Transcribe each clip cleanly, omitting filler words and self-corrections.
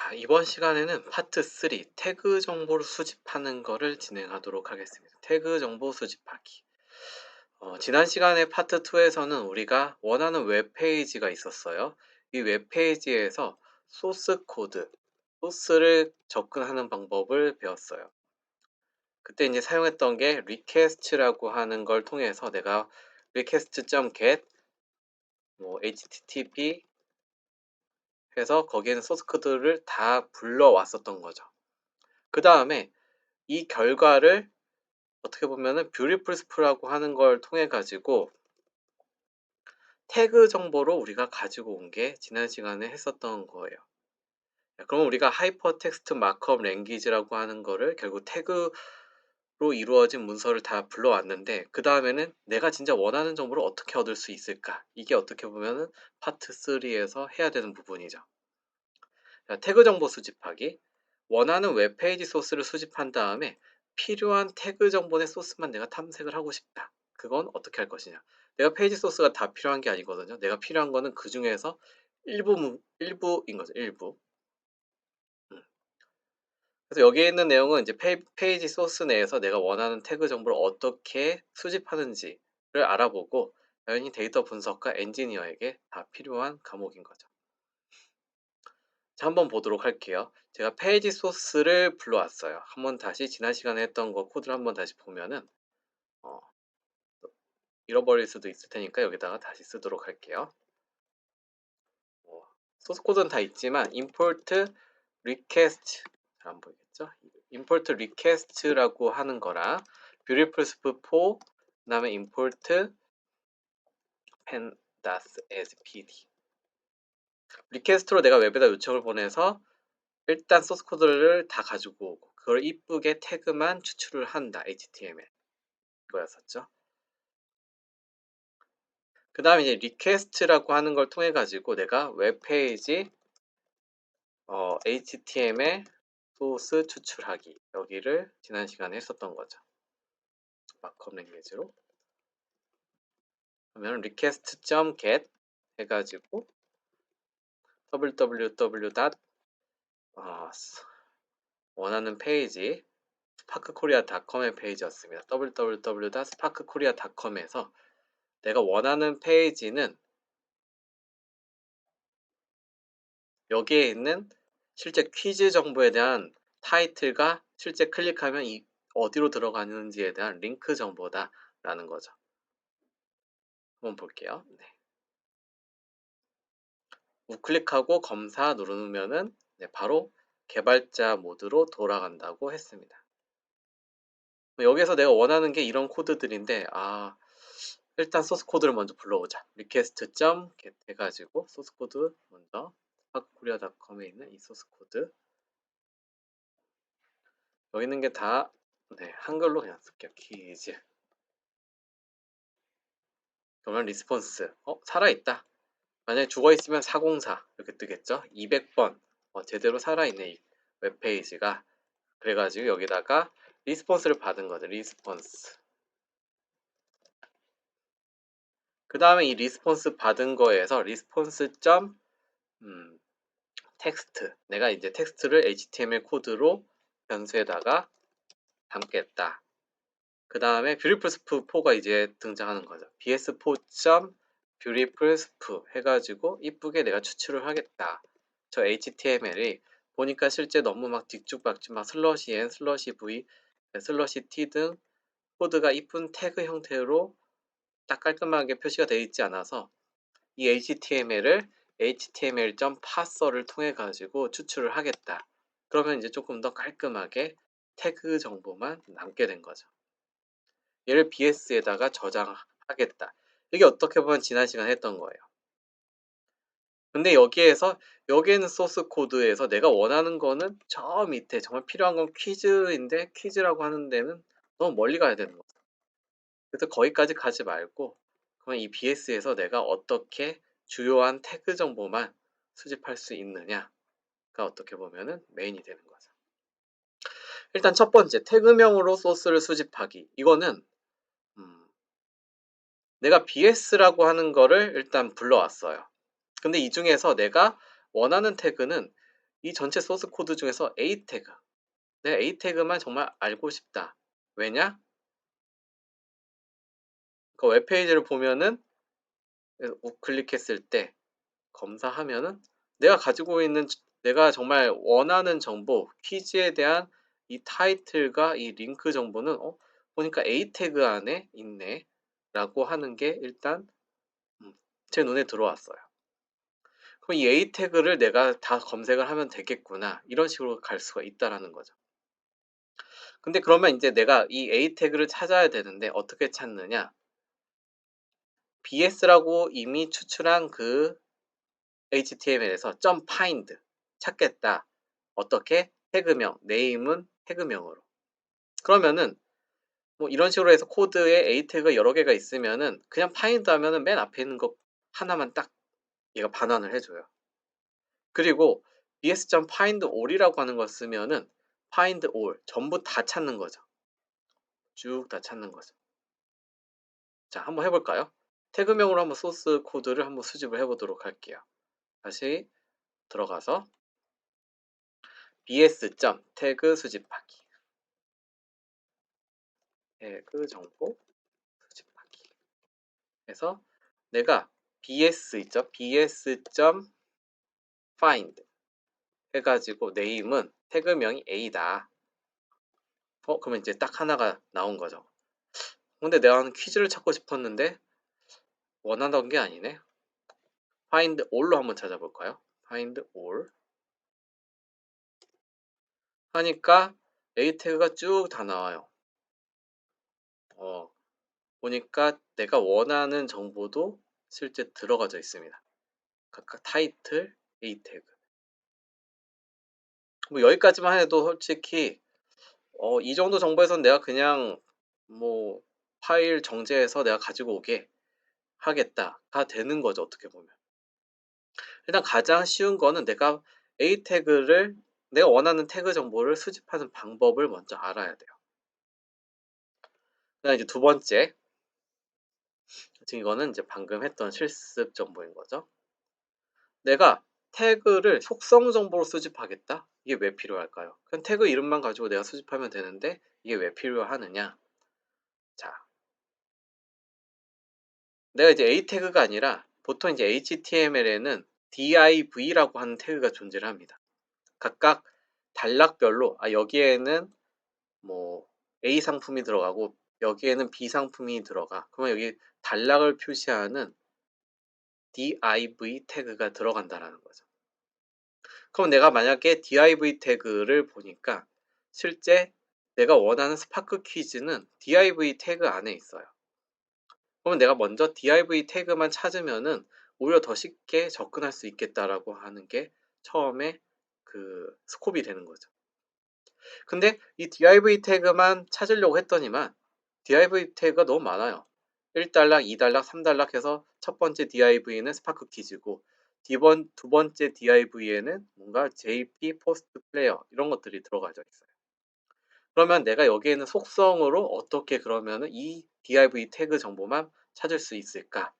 자, 이번 시간에는 파트 3 태그 정보를 수집하는 거를 진행하도록 하겠습니다. 태그 정보 수집하기. 지난 시간에 파트 2에서는 우리가 원하는 웹페이지가 있었어요. 이 웹페이지에서 소스 코드, 소스를 접근하는 방법을 배웠어요. 그때 이제 사용했던 게 request라고 하는 걸 통해서 내가 request.get http 해서 거기에는 소스 코드를 다 불러왔었던 거죠. 그 다음에 이 결과를 어떻게 보면은 뷰리풀스프라고 하는 걸 통해 가지고 태그 정보로 우리가 가지고 온 게 지난 시간에 했었던 거예요. 그럼 우리가 하이퍼 텍스트 마크업 랭귀지라고 하는 거를 결국 태그로 이루어진 문서를 다 불러왔는데, 그 다음에는 내가 진짜 원하는 정보를 어떻게 얻을 수 있을까? 이게 어떻게 보면은 파트 3에서 해야 되는 부분이죠. 자, 태그 정보 수집하기. 원하는 웹페이지 소스를 수집한 다음에 필요한 태그 정보의 소스만 내가 탐색을 하고 싶다. 그건 어떻게 할 것이냐. 내가 페이지 소스가 다 필요한 게 아니거든요. 내가 필요한 거는 그 중에서 일부인 거죠. 일부. 음. 그래서 여기에 있는 내용은 이제 페이지 소스 내에서 내가 원하는 태그 정보를 어떻게 수집하는지를 알아보고, 당연히 데이터 분석가 엔지니어에게 다 필요한 과목인 거죠. 자, 한번 보도록 할게요. 제가 페이지 소스를 불러왔어요. 한번 다시 지난 시간에 했던 거 코드를 한번 다시 보면은 어, 잃어버릴 수도 있을 테니까 여기다가 다시 쓰도록 할게요. 소스 코드는 다 있지만 import request 잘 안 보이겠죠? import request라고 하는 거랑 beautifulsp4 그다음에 import pandas as pd 리퀘스트로 내가 웹에다 요청을 보내서 일단 소스 코드를 다 가지고 오고 그걸 이쁘게 태그만 추출을 한다. HTML 이거였었죠. 그 다음에 이제 리퀘스트라고 하는 걸 통해 가지고 내가 웹페이지 HTML 소스 추출하기 여기를 지난 시간에 했었던 거죠. 마크업 랭귀지로 그러면 request.get 해가지고 www. 원하는 페이지 sparkkorea.com의 페이지였습니다. www.sparkkorea.com에서 내가 원하는 페이지는 여기에 있는 실제 퀴즈 정보에 대한 타이틀과 실제 클릭하면 어디로 들어가는지에 대한 링크 정보다라는 거죠. 한번 볼게요. 네. 우클릭하고 검사 누르면은 바로 개발자 모드로 돌아간다고 했습니다. 여기에서 내가 원하는 게 이런 코드들인데, 일단 소스 코드를 먼저 불러오자. request.get 해가지고 소스 코드 먼저 sparkkorea.com에 있는 이 소스 코드 여기 있는 게 다 한글로 그냥 쓸게요. 퀴즈. 그러면 리스폰스 살아있다. 만약에 죽어있으면 404 이렇게 뜨겠죠. 200번 제대로 살아있네 이 웹페이지가. 그래가지고 여기다가 리스폰스를 받은 거죠. 리스폰스. 그 다음에 이 리스폰스 받은 거에서 리스폰스 점 텍스트, 내가 이제 텍스트를 HTML 코드로 변수에다가 담겠다. 그 다음에 beautifulsp4가 이제 등장하는 거죠. bs4.beautifulsp 해가지고 이쁘게 내가 추출을 하겠다. 저 HTML이 보니까 실제 너무 막 뒤죽박죽 막 슬러시 n, 슬러시 v, 슬러시 t 등 코드가 이쁜 태그 형태로 딱 깔끔하게 표시가 되어 있지 않아서 이 HTML을 html.parser를 통해 가지고 추출을 하겠다. 그러면 이제 조금 더 깔끔하게 태그 정보만 남게 된 거죠. 얘를 BS에다가 저장하겠다. 이게 어떻게 보면 지난 시간에 했던 거예요. 근데 여기에는 소스 코드에서 내가 원하는 거는 저 밑에 정말 필요한 건 퀴즈인데 퀴즈라고 하는 데는 너무 멀리 가야 되는 거죠. 그래서 거기까지 가지 말고 그러면 이 BS에서 내가 어떻게 주요한 태그 정보만 수집할 수 있느냐가 어떻게 보면은 메인이 되는 거죠. 일단 첫 번째 태그명으로 소스를 수집하기. 이거는 내가 BS라고 하는 거를 일단 불러왔어요. 근데 이 중에서 내가 원하는 태그는 이 전체 소스 코드 중에서 A 태그, 내가 A 태그만 정말 알고 싶다. 왜냐? 그 웹페이지를 보면은 우클릭했을 때 검사하면은 내가 가지고 있는 내가 정말 원하는 정보, 퀴즈에 대한 이 타이틀과 이 링크 정보는 보니까 A 태그 안에 있네라고 하는 게 일단 음 제 눈에 들어왔어요. 그럼 이 A 태그를 내가 다 검색을 하면 되겠구나. 이런 식으로 갈 수가 있다라는 거죠. 근데 그러면 인제 내가 이 A 태그를 찾아야 되는데 어떻게 찾느냐? BS라고 이미 추출한 그 HTML에서 .find 찾겠다. 어떻게? 태그명, 네임은 태그명으로. 그러면은 뭐 이런 식으로 해서 코드에 A 태그가 여러 개가 있으면은 그냥 find 하면은 맨 앞에 있는 거 하나만 딱 얘가 반환을 해 줘요. 그리고 bs.find all이라고 하는 걸 쓰면은 find all 전부 다 찾는 거죠. 쭉 다 찾는 거죠. 자, 한번 해 볼까요? 태그명으로 한번 소스 코드를 한번 수집을 해 보도록 할게요. 다시 들어가서 bs. 태그 수집하기. 태그 정보 수집하기 해서 내가 bs 있죠? bs.find 해 가지고 네임은 태그명이 A다. 그러면 이제 딱 하나가 나온 거죠. 근데 내가 퀴즈를 찾고 싶었는데 원하던 게 아니네. find all로 한번 찾아볼까요? find all 하니까 A 태그가 쭉 다 나와요. 보니까 내가 원하는 정보도 실제 들어가져 있습니다. 각각 타이틀, A 태그. 뭐 여기까지만 해도 솔직히 이 정도 정보에선 내가 그냥 뭐 파일 정제해서 내가 가지고 오게 하겠다가 되는 거죠, 어떻게 보면. 일단 가장 쉬운 거는 내가 A 태그를 내가 원하는 태그 정보를 수집하는 방법을 먼저 알아야 돼요. 그다음에 이제 두 번째, 지금 이거는 이제 방금 했던 실습 정보인 거죠. 내가 태그를 속성 정보로 수집하겠다? 이게 왜 필요할까요? 그냥 태그 이름만 가지고 내가 수집하면 되는데 이게 왜 필요하느냐? 자, 내가 이제 A 태그가 아니라 보통 이제 HTML에는 div라고 하는 태그가 존재를 합니다. 각각 단락별로 여기에는 뭐 A 상품이 들어가고 여기에는 B 상품이 들어가. 그러면 여기 단락을 표시하는 div 태그가 들어간다라는 거죠. 그럼 내가 만약에 div 태그를 보니까 실제 내가 원하는 스파크 퀴즈는 div 태그 안에 있어요. 그러면 내가 먼저 div 태그만 찾으면은 오히려 더 쉽게 접근할 수 있겠다라고 하는 게 처음에 그 스콥이 되는 거죠. 근데 이 div 태그만 찾으려고 했더니만 div 태그가 너무 많아요. 1달락, 2달락, 3달락 해서 첫 번째 div는 스파크 퀴즈고 두 번째 div에는 뭔가 JP 포스트 플레이어 이런 것들이 들어가져 있어요. 그러면 내가 여기에는 속성으로 어떻게 그러면은 이 div 태그 정보만 찾을 수 있을까?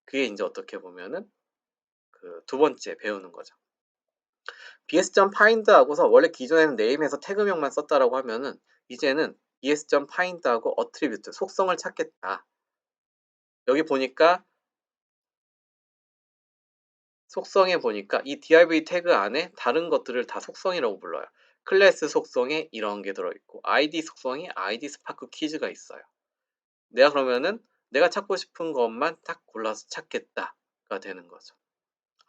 그게 인제 어떻게 보면은 그 두 번째 배우는 거죠. bs.find하고서 원래 기존에는 네임에서 태그명만 썼다라고 하면은 이제는 bs.find하고 attribute 속성을 찾겠다. 여기 보니까 속성에 보니까 이 div 태그 안에 다른 것들을 다 속성이라고 불러요. 클래스 속성에 이런 게 들어있고 id 속성에 id 스파크 퀴즈가 있어요. 내가 그러면은 내가 찾고 싶은 것만 딱 골라서 찾겠다가 되는 거죠.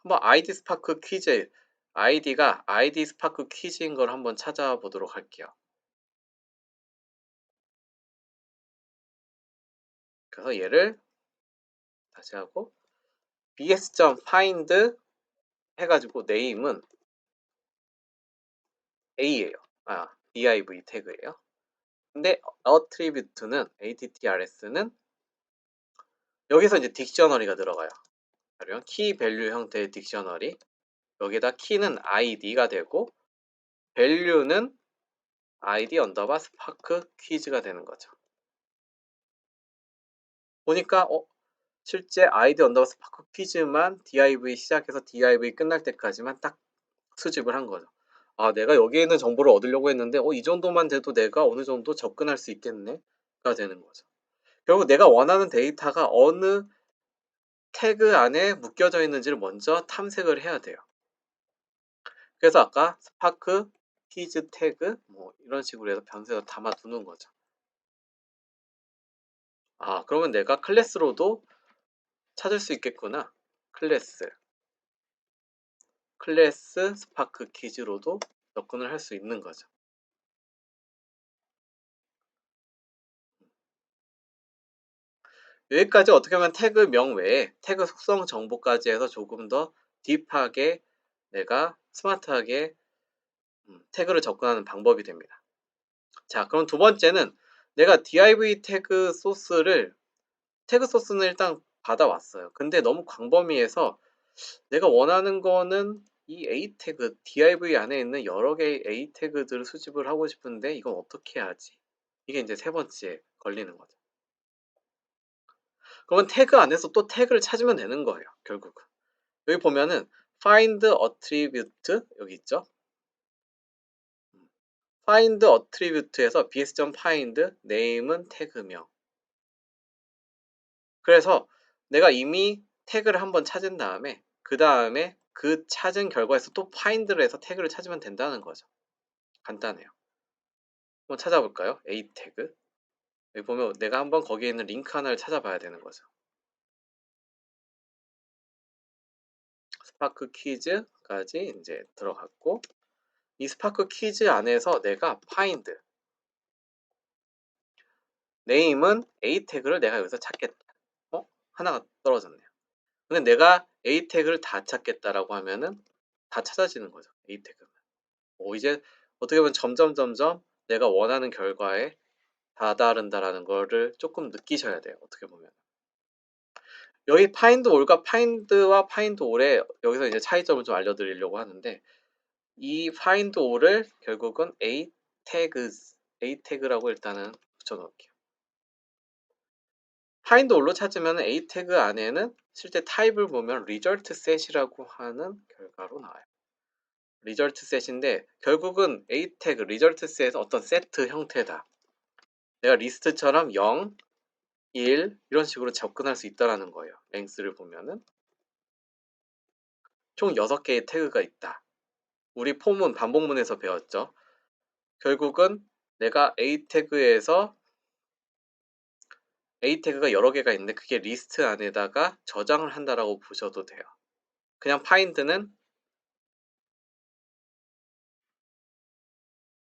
한번 id 스파크 퀴즈 id가 id 스파크 퀴즈인 걸 한번 찾아보도록 할게요. 그래서 얘를 다시 하고 bs.find 해 가지고 네임은 A예요. div 태그예요. 근데 attribute는 attrs는 여기서 이제 딕셔너리가 들어가요. 그러면 키 밸류 형태의 딕셔너리. 여기다 키는 id가 되고 밸류는 id 언더바 스파크 퀴즈가 되는 거죠. 보니까 실제 id 언더바 스파크 퀴즈만 div 시작해서 div 끝날 때까지만 딱 수집을 한 거죠. '아 내가 여기에 있는 정보를 얻으려고 했는데 이 정도만 돼도 내가 어느 정도 접근할 수 있겠네.'가 되는 거죠. 결국 내가 원하는 데이터가 어느 태그 안에 묶여져 있는지를 먼저 탐색을 해야 돼요. 그래서 아까 스파크 키즈 태그 뭐 이런 식으로 해서 변수에다 담아 두는 거죠. 아 그러면 내가 클래스로도 찾을 수 있겠구나. 클래스 스파크 키즈로도 접근을 할 수 있는 거죠. 여기까지 어떻게 보면 태그명 외에 태그 속성 정보까지 해서 조금 더 딥하게 내가 스마트하게 태그를 접근하는 방법이 됩니다. 자 그럼 두 번째는 내가 div 태그 소스는 일단 받아왔어요. 근데 너무 광범위해서 내가 원하는 거는 이 A 태그 div 안에 있는 여러 개의 A 태그들을 수집을 하고 싶은데 이건 어떻게 하지? 이게 인제 세 번째 걸리는 거죠. 그러면 태그 안에서 또 태그를 찾으면 되는 거예요, 결국은. 여기 보면은 find attribute 여기 있죠? find attribute에서 bs.find name은 태그명. 그래서 내가 이미 태그를 한번 찾은 다음에 그다음에 그 찾은 결과에서 또 find를 해서 태그를 찾으면 된다는 거죠. 간단해요. 한번 찾아볼까요? A 태그. 여기 보면 내가 한번 거기에 있는 링크 하나를 찾아봐야 되는 거죠. 스파크 퀴즈까지 인제 들어갔고 이 스파크 퀴즈 안에서 내가 find name은 A 태그를 내가 여기서 찾겠다. 하나가 떨어졌네요. 근데 내가 A 태그를 다 찾겠다라고 하면은 다 찾아지는 거죠, A 태그가. 이제 어떻게 보면 점점 내가 원하는 결과에 다다른다라는 거를 쪼끔 느끼셔야 돼요, 어떻게 보면. 여기 find all과 find와 find all의 여기서 이제 차이점을 좀 알려드리려고 하는데 이 find all을 결국은 A 태그라고 일단은 붙여 놓을게요. find all로 찾으면은 A 태그 안에는 실제 타입을 보면 result set이라고 하는 결과로 나와요. result set인데 결국은 A 태그 result set의 어떤 세트 형태다. 내가 리스트처럼 0, 1 이런 식으로 접근할 수 있다라는 거예요. length를 보면은. 총 6개의 태그가 있다. 우리 폼은 반복문에서 배웠죠. 결국은 내가 A 태그가 여러 개가 있는데 그게 리스트 안에다가 저장을 한다라고 보셔도 돼요. 그냥 find는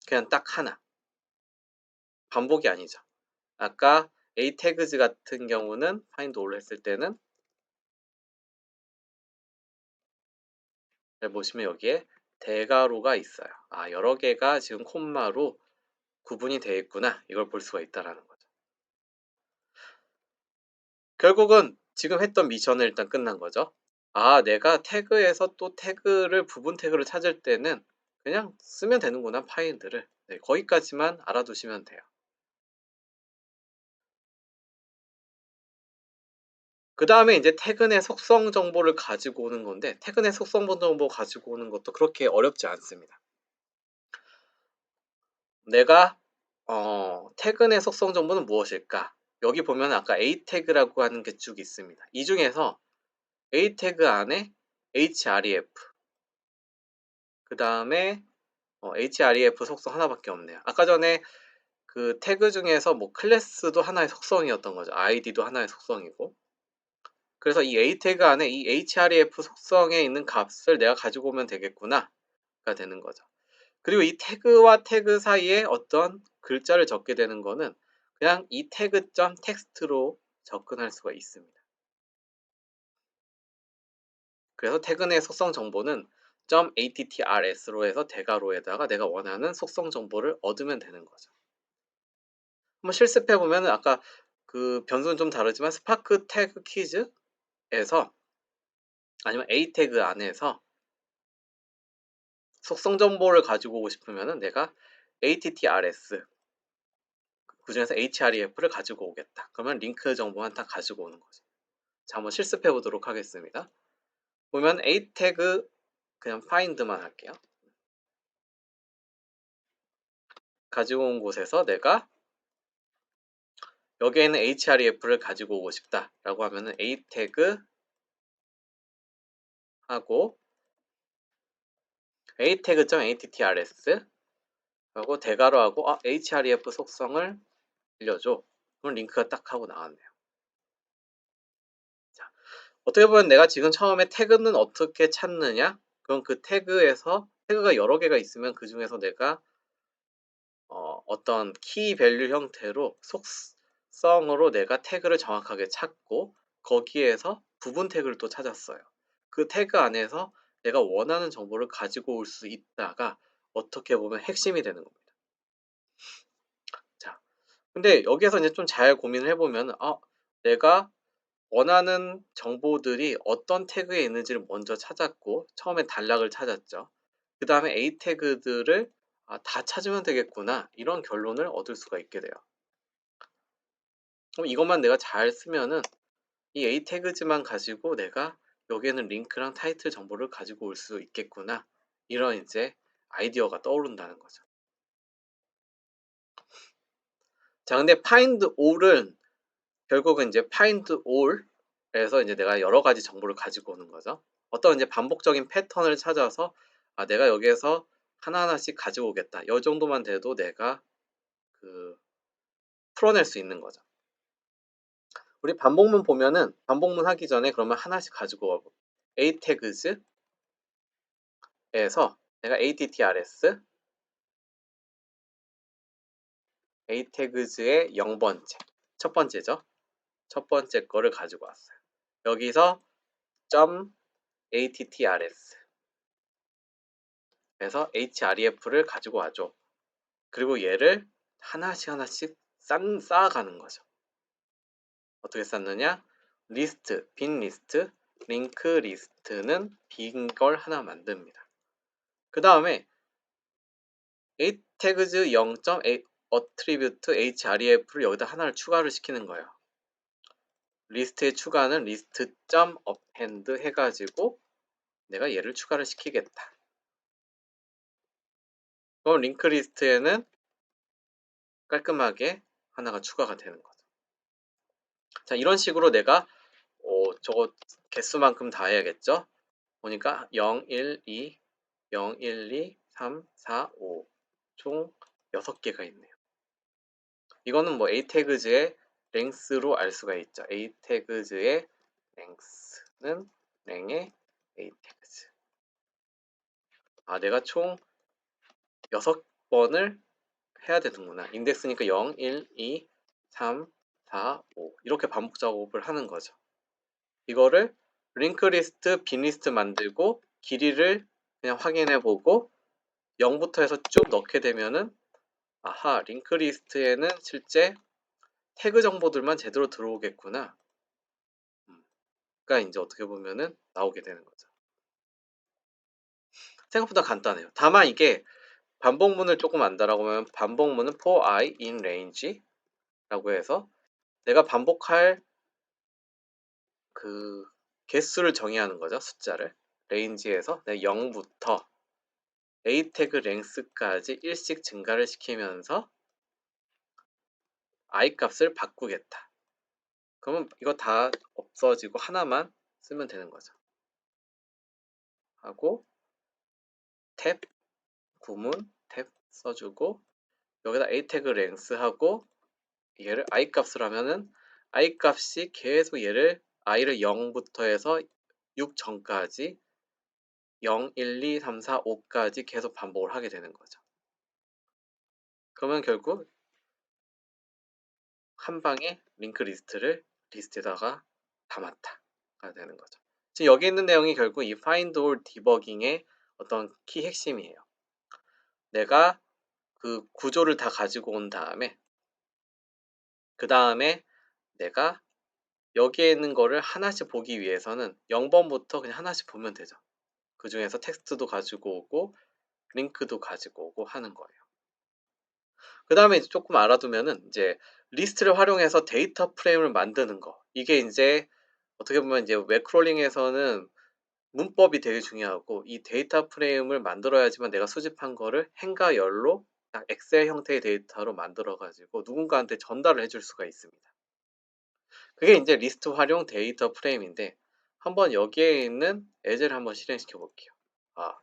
그냥 딱 하나. 반복이 아니죠. 아까 A 태그즈 같은 경우는 find all로 했을 때는 잘 보시면 여기에 대괄호가 있어요. 아 여러 개가 지금 콤마로 구분이 되어 있구나. 이걸 볼 수가 있다라는 거죠. 결국은 지금 했던 미션은 일단 끝난 거죠. 아 내가 태그에서 또 부분 태그를 찾을 때는 그냥 쓰면 되는구나 find를. 네 거기까지만 알아두시면 돼요. 그다음에 인제 태그 내 속성 정보를 가지고 오는 건데 태그 내 속성 정보 가지고 오는 것도 그렇게 어렵지 않습니다. 내가 태그 내 속성 정보는 무엇일까? 여기 보면 아까 A 태그라고 하는 게 쭉 있습니다. 이 중에서 A 태그 안에 href 그다음에 href 속성 하나밖에 없네요. 아까 전에 그 태그 중에서 뭐 클래스도 하나의 속성이었던 거죠. id도 하나의 속성이고. 그래서 이 A 태그 안에 이 href 속성에 있는 값을 내가 가지고 오면 되겠구나가 되는 거죠. 그리고 이 태그와 태그 사이에 어떤 글자를 적게 되는 거는 그냥 이 태그.점 텍스트로 접근할 수가 있습니다. 그래서 태그 내 속성 정보는 .attrs로 해서 대괄호에다가 내가 원하는 속성 정보를 얻으면 되는 거죠. 한번 실습해 보면은 아까 그 변수는 좀 다르지만 스파크 태그 퀴즈에서 아니면 A 태그 안에서 속성 정보를 가지고 오고 싶으면은 내가 attrs 그중에서 href를 가지고 오겠다. 그러면 링크 정보만 딱 가지고 오는 거죠. 자 한번 실습해 보도록 하겠습니다. 보면 A 태그 그냥 find만 할게요. 가지고 온 곳에서 내가 여기에는 href를 가지고 오고 싶다라고 하면은 a 태그 하고 a 태그.attrs 하고 대괄호 하고 href 속성을 알려줘. 그럼 링크가 딱 하고 나왔네요. 자, 어떻게 보면 내가 지금 처음에 태그는 어떻게 찾느냐? 그럼 그 태그에서 태그가 여러 개가 있으면 그 중에서 내가 어떤 키 밸류 형태로 속성으로 내가 태그를 정확하게 찾고 거기에서 부분 태그를 또 찾았어요. 그 태그 안에서 내가 원하는 정보를 가지고 올 수 있다가 어떻게 보면 핵심이 되는 겁니다. 자, 근데 여기에서 이제 좀 잘 고민을 해보면 내가 원하는 정보들이 어떤 태그에 있는지를 먼저 찾았고 처음에 단락을 찾았죠. 그 다음에 A 태그들을 다 찾으면 되겠구나 이런 결론을 얻을 수가 있게 돼요. 그럼 이것만 내가 잘 쓰면은 이 A 태그즈만 가지고 내가 여기에는 링크랑 타이틀 정보를 가지고 올 수 있겠구나 이런 이제 아이디어가 떠오른다는 거죠. 자, 근데 find all은 결국은 이제 find all에서 이제 내가 여러 가지 정보를 가지고 오는 거죠. 어떤 이제 반복적인 패턴을 찾아서 내가 여기에서 하나하나씩 가지고 오겠다. 이 정도만 돼도 내가 풀어낼 수 있는 거죠. 우리 반복문 보면은 반복문 하기 전에 그러면 하나씩 가지고 와보. a tags에서 내가 attrs a tags의 0번째 첫 번째죠. 첫 번째 거를 가지고 왔어요. 여기서 .attrs 그래서 href를 가지고 와줘. 그리고 얘를 하나씩 쌓아가는 거죠. 어떻게 쌓느냐? 리스트, 빈 리스트, 링크 리스트는 빈 걸 하나 만듭니다. 그 다음에 a tags 0. attribute href를 여기다 하나를 추가를 시키는 거예요. 리스트에 추가는 list.append 해가지고 내가 얘를 추가를 시키겠다. 그럼 링크 리스트에는 깔끔하게 하나가 추가가 되는 거죠. 자, 이런 식으로 내가 저거 개수만큼 다 해야겠죠? 보니까 0, 1, 2, 0, 1, 2, 3, 4, 5 총 6개가 있네요. 이거는 뭐 a 태그즈의 랭스로 알 수가 있죠. a 태그즈의 랭스는 랭의 a 태그즈. 내가 총 6번을 해야 되는구나. 인덱스니까 0, 1, 2, 3, 4, 5 이렇게 반복 작업을 하는 거죠. 이거를 링크 리스트, 빈 리스트 만들고 길이를 그냥 확인해 보고 0부터 해서 쭉 넣게 되면은 링크 리스트에는 실제 태그 정보들만 제대로 들어오겠구나. 그러니까 이제 어떻게 보면은 나오게 되는 거죠. 생각보다 간단해요. 다만 이게 반복문을 조금 안다라고 하면 반복문은 for i in range 라고 해서 내가 반복할 그 개수를 정의하는 거죠. 숫자를. 레인지에서 0부터 a 태그 랭스까지 1씩 증가를 시키면서 i 값을 바꾸겠다. 그러면 이거 다 없어지고 하나만 쓰면 되는 거죠. 하고 탭 구문 탭 써주고 여기다 a 태그 랭스 하고 얘를 i 값을 하면은 i 값이 계속 얘를 i를 0부터 해서 6 전까지 0, 1, 2, 3, 4, 5까지 계속 반복을 하게 되는 거죠. 그러면 결국 한 방에 링크 리스트를 리스트에다가 담았다가 되는 거죠. 지금 여기 있는 내용이 결국 이 find all 디버깅의 어떤 키 핵심이에요. 내가 그 구조를 다 가지고 온 다음에 그 다음에 내가 여기에 있는 거를 하나씩 보기 위해서는 0번부터 그냥 하나씩 보면 되죠. 그 중에서 텍스트도 가지고 오고 링크도 가지고 오고 하는 거예요. 그 다음에 이제 조금 알아두면은 이제 리스트를 활용해서 데이터 프레임을 만드는 거. 이게 이제 어떻게 보면 이제 웹 크롤링에서는 문법이 되게 중요하고 이 데이터 프레임을 만들어야지만 내가 수집한 거를 행과 열로 딱 엑셀 형태의 데이터로 만들어 가지고 누군가한테 전달을 해줄 수가 있습니다. 그게 인제 리스트 활용 데이터 프레임인데 한번 여기에 있는 예제를 한번 실행시켜 볼게요. 아,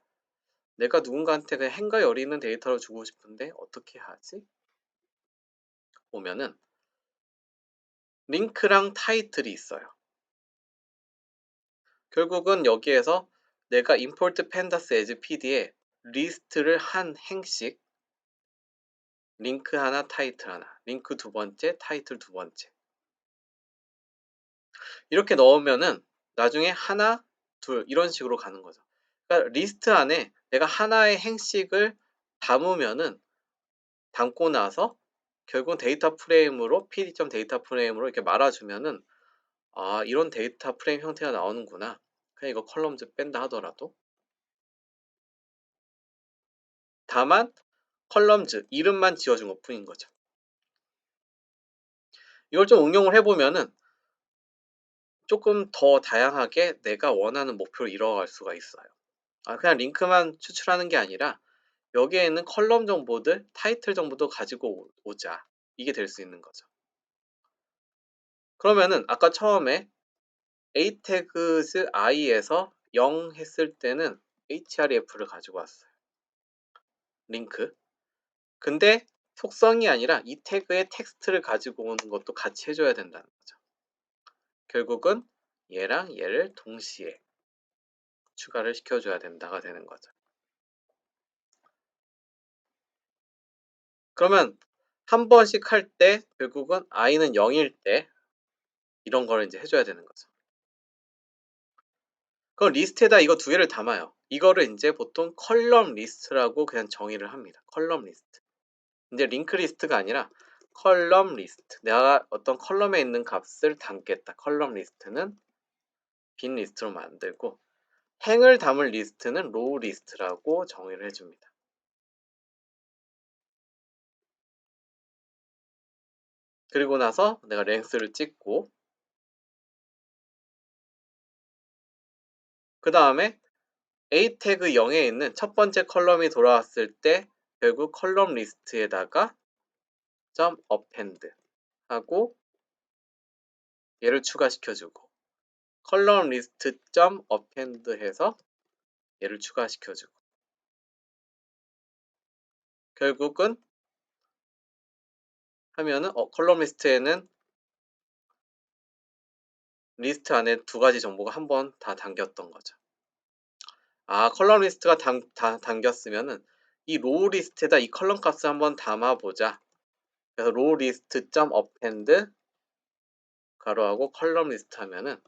내가 누군가한테 그 행과 열이 있는 데이터를 주고 싶은데 어떻게 하지? 보면은 링크랑 타이틀이 있어요. 결국은 여기에서 내가 import pandas as pd에 리스트를 한 행씩 링크 하나, 타이틀 하나, 링크 두 번째, 타이틀 두 번째 이렇게 넣으면은 나중에 하나, 둘 이런 식으로 가는 거죠. 그러니까 리스트 안에 내가 하나의 행식을 담으면은 담고 나서 결국은 데이터 프레임으로 pd 데이터 프레임으로 이렇게 말아 주면은 '아, 이런 데이터 프레임 형태가 나오는구나.' 그냥 이거 컬럼즈 뺀다 하더라도 다만 컬럼즈 이름만 지어 준 것뿐인 거죠. 이걸 좀 응용을 해 보면은 쪼끔 더 다양하게 내가 원하는 목표를 이뤄갈 수가 있어요. 아, 그냥 링크만 추출하는 게 아니라 여기에 있는 컬럼 정보들, 타이틀 정보도 가지고 오자. 이게 될 수 있는 거죠. 그러면은 아까 처음에 a tags i에서 0 했을 때는 href를 가지고 왔어요. 링크. 근데 속성이 아니라 이 태그의 텍스트를 가지고 오는 것도 같이 해 줘야 된다는 거죠. 결국은 얘랑 얘를 동시에 추가를 시켜 줘야 된다가 되는 거죠. 그러면 한 번씩 할 때 결국은 i는 0일 때 이런 거를 인제 해 줘야 되는 거죠. 그럼 리스트에다 이거 두 개를 담아요. 이거를 인제 보통 컬럼 리스트라고 그냥 정의를 합니다. 컬럼 리스트. 인제 링크 리스트가 아니라 컬럼 리스트. 내가 어떤 컬럼에 있는 값을 담겠다. 컬럼 리스트는 빈 리스트로 만들고 행을 담을 리스트는 로우 리스트라고 정의를 해 줍니다. 그리고 나서 내가 랭스를 찍고 그다음에 a 태그 0에 있는 첫 번째 컬럼이 돌아왔을 때 결국 컬럼 리스트에다가 점 append 하고 얘를 추가시켜 주고 컬럼 리스트 점 append 해서 얘를 추가시켜 주고 결국은 하면은 컬럼 리스트에는 리스트 안에 두 가지 정보가 한 번 다 담겼던 거죠. 아, 컬럼 리스트가 다 담겼으면은 이 로우 리스트에다 이 컬럼 값을 한번 담아 보자. 그래서 로우 리스트 점 append 가로하고 컬럼 리스트 하면은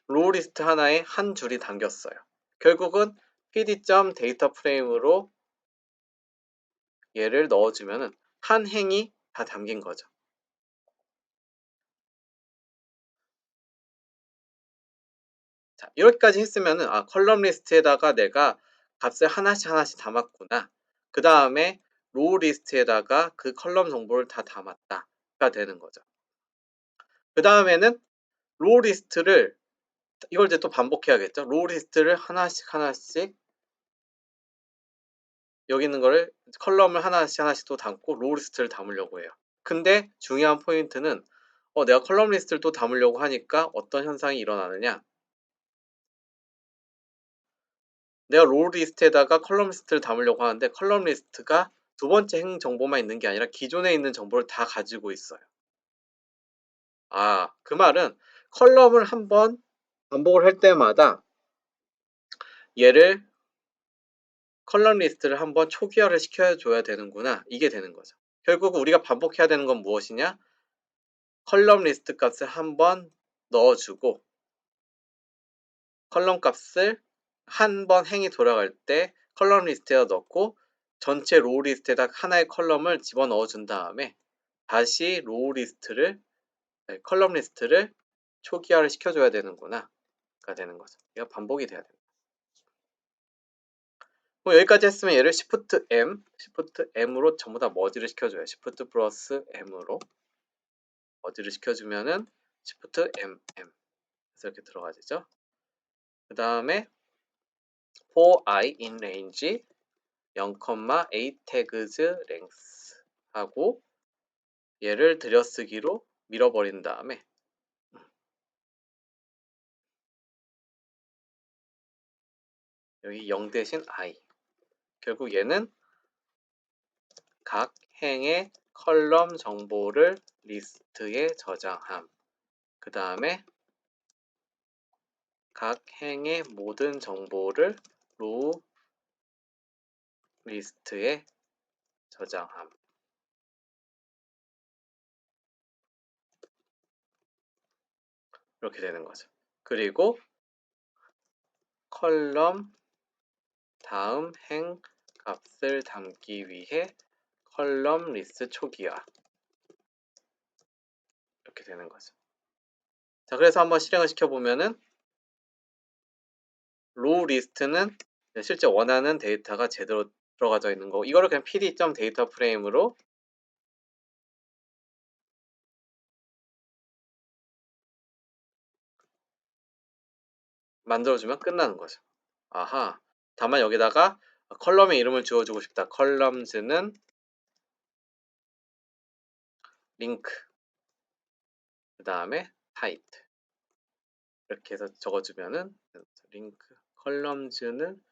로우 리스트 하나에 한 줄이 담겼어요. 결국은 pd 점 데이터 프레임으로 얘를 넣어 주면은 한 행이 다 담긴 거죠. 자, 이렇게까지 했으면은 '아, 컬럼 리스트에다가 내가 값을 하나씩 하나씩 담았구나. 그다음에 로우 리스트에다가 그 컬럼 정보를 다 담았다.'가 되는 거죠. 그다음에는 로우 리스트를 이걸 이제 또 반복해야겠죠. 로우 리스트를 하나씩 하나씩 여기 있는 거를 컬럼을 하나씩 하나씩 또 담고 로우 리스트를 담으려고 해요. 근데 중요한 포인트는 내가 컬럼 리스트를 또 담으려고 하니까 어떤 현상이 일어나느냐. 내가 로우 리스트에다가 컬럼 리스트를 담으려고 하는데 컬럼 리스트가 두 번째 행 정보만 있는 게 아니라 기존에 있는 정보를 다 가지고 있어요. 아, 그 말은 컬럼을 한번 반복을 할 때마다 얘를 컬럼 리스트를 한번 초기화를 시켜 줘야 되는구나. 이게 되는 거죠. 결국 우리가 반복해야 되는 건 무엇이냐? 컬럼 리스트 값을 한번 넣어 주고 컬럼 값을 한 번 행이 돌아갈 때 컬럼 리스트에다 넣고 전체 로우 리스트에다 하나의 컬럼을 집어넣어 준 다음에 다시 로우 리스트를 컬럼 리스트를 초기화를 시켜 줘야 되는구나가 되는 거죠. 이거 반복이 돼야 됩니다. 그럼 여기까지 했으면 얘를 Shift M, Shift M으로 전부 다 머지를 시켜 줘요. Shift 플러스 M으로 머지를 시켜 주면은 Shift M, M. 그래서 이렇게 들어가지죠. 그 다음에 for I in range 0,8 tags length 하고 얘를 들여쓰기로 밀어버린 다음에 여기 0 대신 I, 결국 얘는 각 행의 컬럼 정보를 리스트에 저장함. 그 다음에 각 행의 모든 정보를 로우 리스트에 저장함. 이렇게 되는 거죠. 그리고 컬럼 다음 행 값을 담기 위해 컬럼 리스트 초기화. 이렇게 되는 거죠. 자, 그래서 한번 실행을 시켜보면은 로우 리스트는 실제 원하는 데이터가 제대로 들어가져 있는 거. 이거를 그냥 pd.data 프레임으로 만들어주면 끝나는 거죠. 아하. 다만 여기다가 컬럼의 이름을 주어주고 싶다. 컬럼즈는 링크, 그 다음에 타이트. 이렇게 해서 적어주면은 링크, 컬럼즈는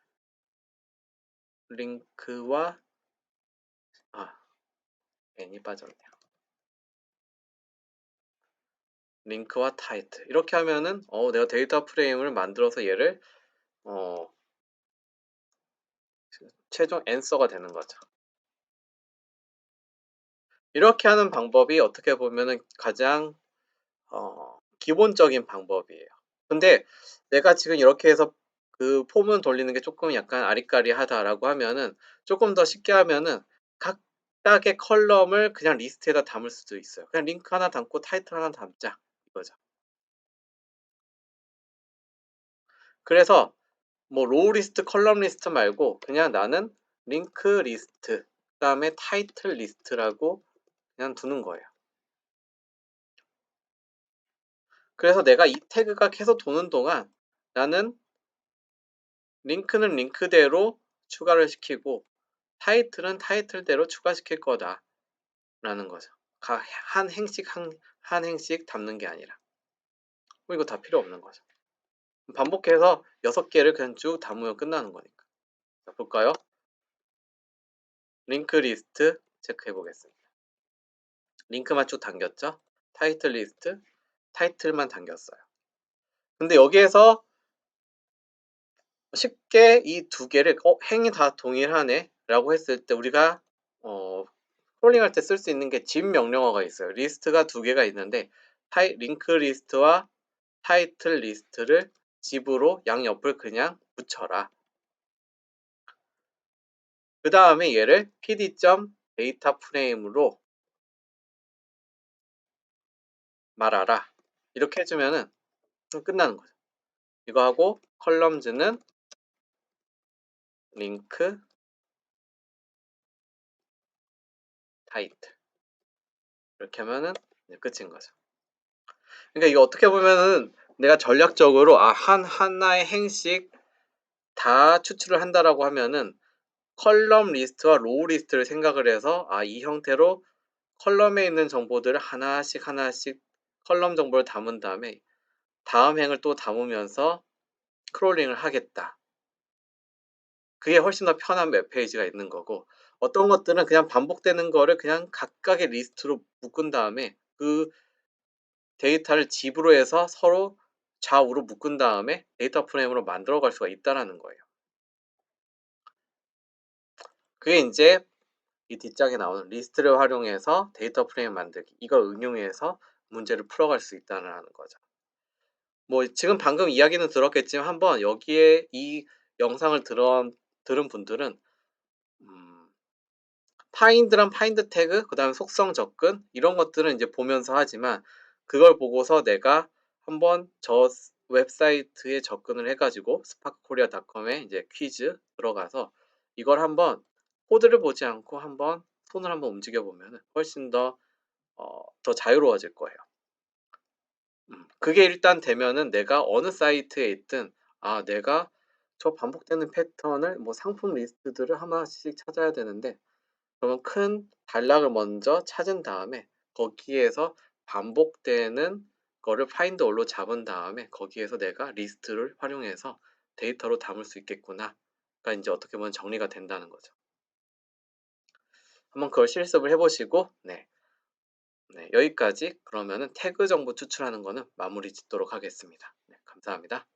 링크와 n이 빠졌네요. 링크와 타이트. 이렇게 하면은 내가 데이터 프레임을 만들어서 얘를 최종 앤서가 되는 거죠. 이렇게 하는 방법이 어떻게 보면은 가장 기본적인 방법이에요. 근데 내가 지금 이렇게 해서 그 폼을 돌리는 게 조금 약간 아리까리하다라고 하면은 조금 더 쉽게 하면은 각각의 컬럼을 그냥 리스트에다 담을 수도 있어요. 그냥 링크 하나 담고 타이틀 하나 담자 이거죠. 그래서 뭐 로우 리스트, 컬럼 리스트 말고 그냥 나는 링크 리스트, 그다음에 타이틀 리스트라고 그냥 두는 거예요. 그래서 내가 이 태그가 계속 도는 동안 나는 링크는 링크대로 추가를 시키고 타이틀은 타이틀대로 추가시킬 거다 라는 거죠. 한 행씩 한 행씩 담는 게 아니라. 이거 다 필요 없는 거죠. 반복해서 6개를 그냥 쭉 담으면 끝나는 거니까. 자, 볼까요? 링크 리스트 체크해 보겠습니다. 링크만 쭉 당겼죠? 타이틀 리스트, 타이틀만 당겼어요. 근데 여기에서 쉽게 이 두 개를 행이 다 동일하네 라고 했을 때 우리가 크롤링할 때 쓸 수 있는 게 zip 명령어가 있어요. 리스트가 두 개가 있는데 링크 리스트와 타이틀 리스트를 zip으로 양옆을 그냥 붙여라. 그 다음에 얘를 pd.data 프레임으로 말하라. 이렇게 해주면은 끝나는 거죠. 이거 하고 컬럼즈는 링크 타이틀 이렇게 하면은 끝인 거죠. 그러니까 이거 어떻게 보면은 내가 전략적으로 하나의 행씩 다 추출을 한다라고 하면은 컬럼 리스트와 로우 리스트를 생각을 해서 이 형태로 컬럼에 있는 정보들을 하나씩 하나씩 컬럼 정보를 담은 다음에 다음 행을 또 담으면서 크롤링을 하겠다. 그게 훨씬 더 편한 웹페이지가 있는 거고, 어떤 것들은 그냥 반복되는 거를 그냥 각각의 리스트로 묶은 다음에 그 데이터를 zip으로 해서 서로 좌우로 묶은 다음에 데이터 프레임으로 만들어 갈 수가 있다라는 거예요. 그게 이제 이 뒷장에 나오는 리스트를 활용해서 데이터 프레임 만들기, 이걸 응용해서 문제를 풀어갈 수 있다는 거죠. 뭐 지금 방금 이야기는 들었겠지만 한번 여기에 이 영상을 들은 분들은 파인드랑 파인드 태그, 그 다음에 속성 접근 이런 것들은 이제 보면서 하지만 그걸 보고서 내가 한번 저 웹사이트에 접근을 해가지고 sparkkorea.com에 이제 퀴즈 들어가서 이걸 한번 코드를 보지 않고 한번 손을 한번 움직여 보면 훨씬 더 자유로워질 거예요. 그게 일단 되면은 내가 어느 사이트에 있든 내가 저 반복되는 패턴을 뭐 상품 리스트들을 하나씩 찾아야 되는데 그러면 큰 단락을 먼저 찾은 다음에 거기에서 반복되는 거를 파인드 올로 잡은 다음에 거기에서 '내가 리스트를 활용해서 데이터로 담을 수 있겠구나.'가 인제 어떻게 보면 정리가 된다는 거죠. 한번 그걸 실습을 해 보시고 여기까지 그러면은 태그 정보 추출하는 거는 마무리 짓도록 하겠습니다. 네 감사합니다.